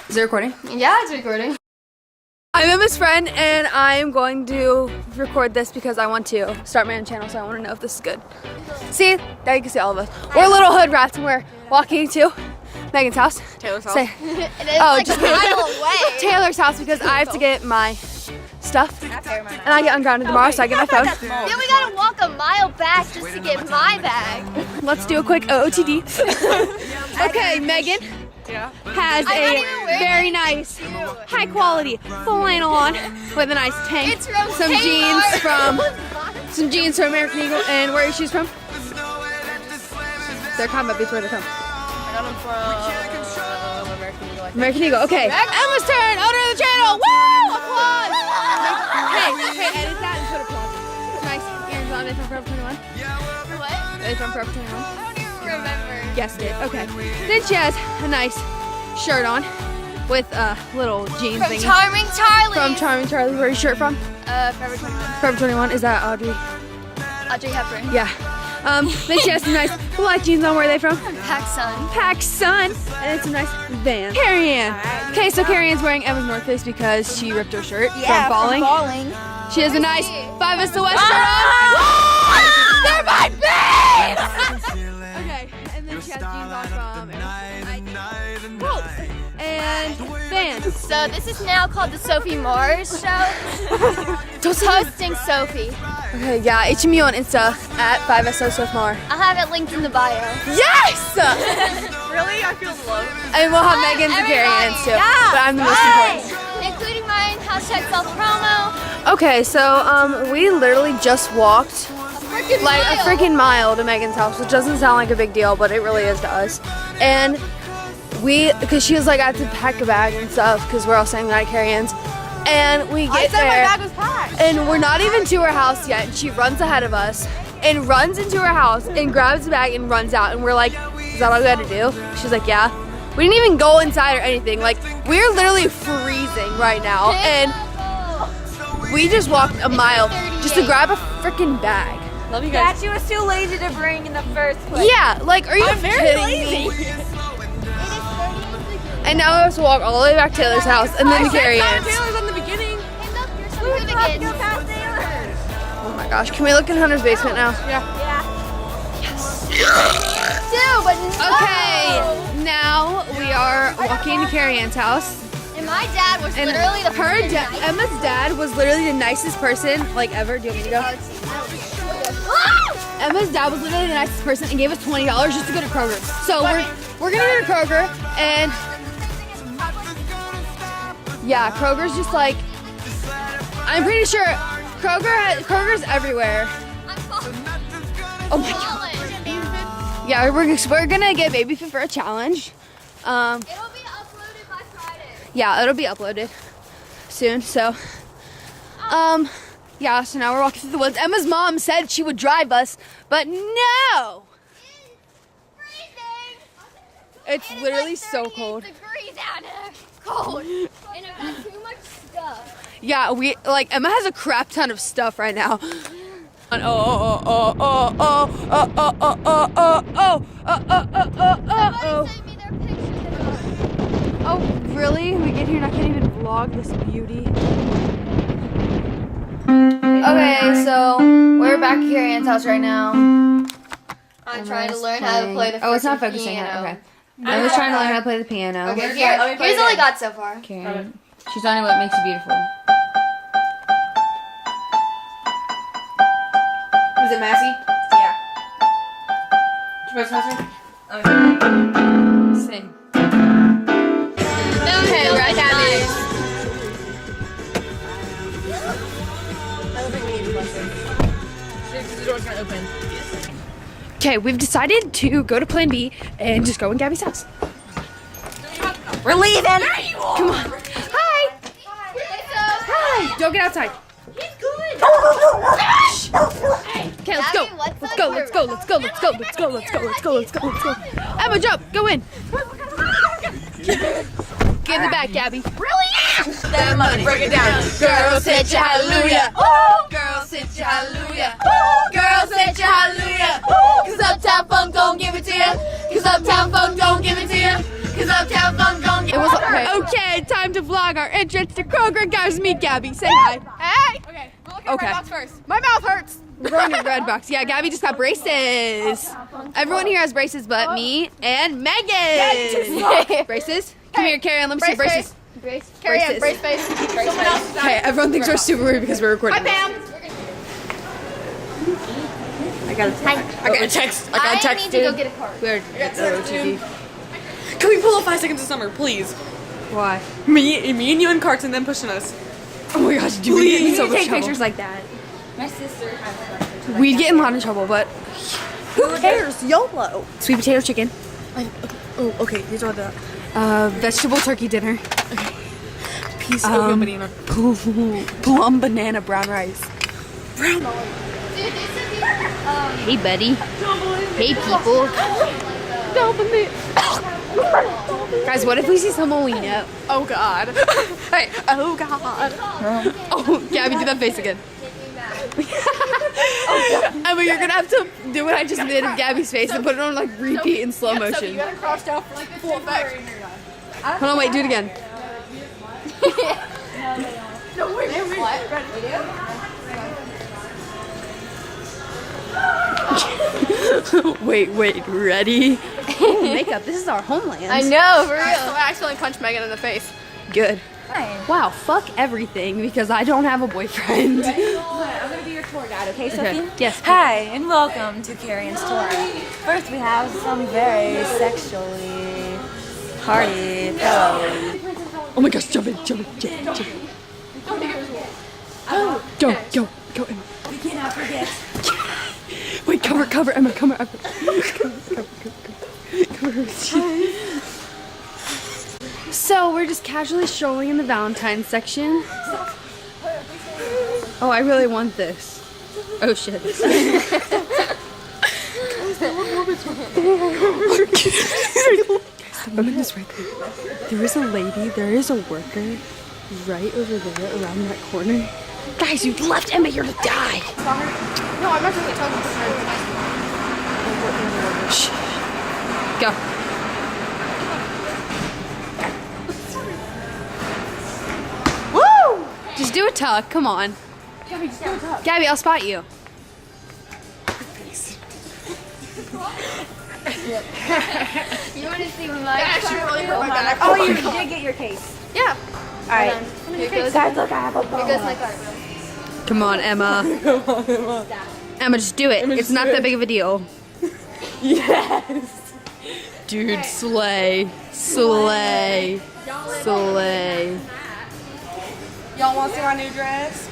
Is it recording? Yeah, it's recording. I'm Emma's friend, and I'm going to record this because I want to start my own channel, so I want to know if this is good. See, there you can see all of us. We're little hood rats, and we're walking to Megan's house. Taylor's house. Just mile away. Taylor's house because I have to get my stuff, and I get ungrounded tomorrow, so I get my phone. Then we gotta walk a mile back just to get my bag. Let's do a quick OOTD. Okay, Megan has a very nice, high quality flannel on with a nice tank, some jeans from American Eagle, and where are your shoes from? They're combat boots. Where they're from? I got them from American Eagle. American Eagle. Okay. Emma's turn. Owner of the channel. Woo! Applause. Hey, edit that and put applause. It's nice. Earrings on. Are they from Forever 21? What? Are they from Forever 21? I don't even remember. Guessed it. Okay. Then she has a nice shirt on with a little jeans From thingy. Charming Charlie. From Charming Charlie. Where's your shirt from? Forever 21. Forever 21. Is that Audrey? Audrey Hepburn. Yeah. Then she has some nice black jeans on. Where are they from? PacSun. PacSun. And it's a nice Van. Carrie-Ann. Okay, so Carrie-Ann's wearing Emma's North Face because she ripped her shirt from falling. She has a nice 5 to West shirt on. They're my babes! Okay, and then she has jeans on from Cool. And Vans. So this is now called the Sophie Mars Show. Hosting Sophie. Okay, yeah, HMU on Insta at 5SOSophomore. I'll have it linked in the bio. Yes! Really? I feel loved. And we'll have Megan's and Carrie-Ann's too. Yeah. But I'm the most important. Including mine, hashtag self-promo. Okay, so we literally just walked like a freaking mile to Megan's house, which doesn't sound like a big deal, but it really is to us. And because she was like, I had to pack a bag and stuff because we're all staying the night at Carrie-Ann's. And we get there, my bag was packed. and we're not even to her house yet, and she runs ahead of us and runs into her house and grabs the bag and runs out, and we're like, is that all we had to do? She's like, yeah. We didn't even go inside or anything. Like, we're literally freezing right now, and we just walked a mile just to grab a freaking bag. Love you guys. That she was too lazy to bring in the first place. Yeah, like, are you kidding me? And now I have to walk all the way back to Taylor's house and then to Carrie-Ann's. Taylor's on the beginning. Hey, look, here's some We were about to hooligans. go past Taylor's. Oh my gosh, can we look in Hunter's basement now? Yeah. Dude, but no. Okay, now we are walking to Carrie-Ann's house. And my dad was And literally the her Emma's dad was literally the nicest person like ever. Do you want me to go? Emma's dad was literally the nicest person and gave us $20 just to go to Kroger. So we're gonna go to Kroger, and yeah, Kroger's just like, I'm pretty sure Kroger's everywhere. Oh my god. Yeah, we're gonna get baby food for a challenge. It'll be uploaded by Friday. Yeah, it'll be uploaded soon. So, yeah. So now we're walking through the woods. Emma's mom said she would drive us, but no. Freezing. It's And literally it's so like 38 cold. degrees out there. Cold. And I've got too much stuff. Yeah, Emma has a crap ton of stuff right now. Send me their pictures. Oh, really? We get here and I can't even vlog this beauty. Okay, so we're back at Carrie-Ann's house right now. I'm trying to learn how to play the Oh, it's not freaking focusing. piano. Okay. I was trying to learn how to play the piano. Okay, here's all I got so far. Karen. She's learning what makes you beautiful. Was it Massey? Yeah. Did you press Massey? Okay. Sing. Okay, right now, I don't think we need to press it. The door's gonna open. Okay, we've decided to go to Plan B and just go in Gabby's house. We're leaving. Come on. Hi. Hi. Don't get outside. He's good. Okay, let's go. Let's go. Let's go. Let's go. Let's go. Let's go. Let's go. Let's go. Let's go. Let's go. Emma, jump. Go in. Get in the back, Gabby. That money. Break it down. Girls hit ya, hallelujah. Girls hit ya, hallelujah. Girls hit ya, hallelujah. Cause Uptown Funk don't give it to ya. Cause Uptown Funk don't give it to ya. Cause Uptown Fun Gone. It was okay. Time to vlog our entrance to Kroger. Guys, meet Gabby. Say hi. Hey! Okay, we'll look at Okay. my box first. My mouth hurts. We're going to Red Box. Yeah, Gabby just got braces. Everyone here has braces but me and Megan. Braces? Come here, Carrie. Let me see your braces. Carry on, Braces. brace face. Someone else is Okay, everyone thinks we're super weird because we're recording. Hi, Pam. I got a text. I need to go get a card. Weird. Can we pull up 5 seconds of summer, please? Why? Me and you in carts and then pushing us. Oh my gosh, dude, we get in so much trouble. like that. We'd get in a lot of trouble, but Who cares? YOLO. sweet potato chicken, Oh, okay. These are the vegetable turkey dinner, Piece of oatmeal banana. plum banana brown rice. Hey, buddy. Hey, people. Guys, what if we see someone we know? Oh God. Hey. Oh God. Oh, Gabby, do that face again. Emma, you're gonna have to do what I just did of Gabby's face and put it on like repeat in slow motion. You gotta cross out for like full effect. Hold on, wait, do it again. No, wait. Wait, ready? Oh, makeup, this is our homeland. I know, for real. I accidentally punched Megan in the face. Good. Hi. Wow, fuck everything because I don't have a boyfriend. I'm gonna be your tour guide, okay, Sophie? Okay. Yes. Hi, and welcome to Carrie's tour. First, we have some very sexually hardy fellows. Oh my gosh, jump in. Go, Emma. We cannot forget. Wait, cover, Emma, cover. So we're just casually strolling in the Valentine's section. Oh, I really want this. Oh shit. The woman is right there. There is a lady, there is a worker right over there around that corner. Guys, you left Emma here to die. No, I'm not really talking to her. Shh. Go. Woo! Just do a tuck, come on. Gabby, just do it up. Gabby, I'll spot you. You want to see my Actually, really hurt my back. Oh, you did get your case. Yeah. Alright. Here goes, Guys, look, I have a here goes my card. Come on, Emma. Emma, just do it. It's not that big of a deal. Yes. Dude, slay. Y'all want to see my new dress?